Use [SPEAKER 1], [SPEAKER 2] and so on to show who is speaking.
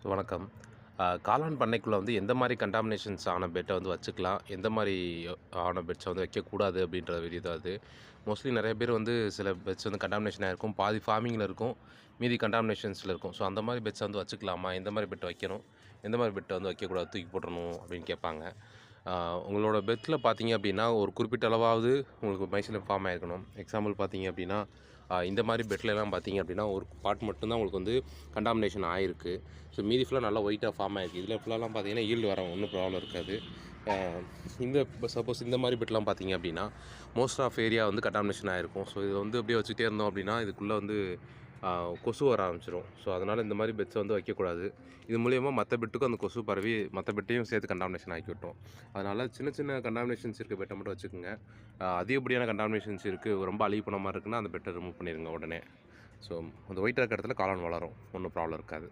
[SPEAKER 1] வணக்கம். காளான் பண்ணைக்குள்ள வந்து எந்த மாரி கண்டாமினேஷன்ஸ் ஆன பெட்ட வந்து வச்சுக்கலாம்? எந்த மாரி ஆன பெட்ஸ வந்து வைக்கக்கூடாது அப்படின்ற விதி தான் அது. மோஸ்ட்லி நெறைய பேர் வந்து சில பெட்ஸ் வந்து கண்டாமினேஷன் ஆயிருக்கும். பாதி ஃபார்மிங்கில இருக்கும். மீதி கண்டாமினேஷன்ஸ்ல இருக்கும். ஸோ அந்த மாரி பெட்ஸ வந்து வச்சுக்கலாமா? எந்த மாரி பெட் வைக்கணும்? எந்த மாரி பெட்ட வந்து வைக்கக்கூடாது? தூக்கி போட்டுறணும் அப்படின்னு கேட்பாங்க. ஆ உங்களோட பெட்ல பார்த்தீங்க அப்படின்னா, ஒரு குறிப்பிட்ட அளவாவது உங்களுக்கு மைசிலியம் ஃபார்ம் ஆயிருக்கணும். எக்ஸாம்பிள் பார்த்தீங்க அப்படின்னா, இந்த மாரி பெட்லலாம் பார்த்தீங்க அப்படின்னா, ஒரு பார்ட் மட்டும் தான் உங்களுக்கு வந்து கண்டாமினேஷன் ஆயிருக்கு. ஸோ மீதி ஃபுல்லா நல்லா ஒயிட்டா ஃபார்ம் ஆயிருக்கு. இதில ஃபுல்லாலாம் பார்த்தீங்கன்னா, ஈல்டு வரும். ஒண்ணும் ப்ராப்ளம் இருக்காது. அ இந்த சப்போஸ் இந்த மாரி பெட்லாம் பார்த்தீங்க அப்படின்னா, மோஸ்ட் ஆஃப் ஏரியா வந்து கண்டாமினேஷன் ஆயிருக்கும். ஸோ இத வந்து அப்படியே வச்சுட்டே இருந்தோம் அப்படின்னா, இதுக்குள்ள வந்து கொசு வர ஆரம்பிச்சுரும். ஸோ அதனால இந்த மாரி பெட்ஸ வந்து வைக்கக்கூடாது. இது மூலியமா மத்த பெட்டுக்கும் அந்த கொசு பரவி, மத்த பெட்டையும் சேர்த்து கண்டாமினேஷன் ஆக்கி விட்டுரும். அதனால சின்ன சின்ன கண்டாமினேஷன்ஸ் இருக்க பெட்ட மட்டும் வச்சுக்கோங்க. அதிகப்படியான கண்டாமினேஷன்ஸ் இருக்கு, ரொம்ப அழுகி போன மாரி இருக்குன்னா, அந்த பெட்ட ரிமூவ் பண்ணிருங்க உடனே. ஸோ அந்த ஒயிட்டா இருக்க இடத்துல காளான் வளரும். ஒண்ணும் ப்ராப்ளம் இருக்காது.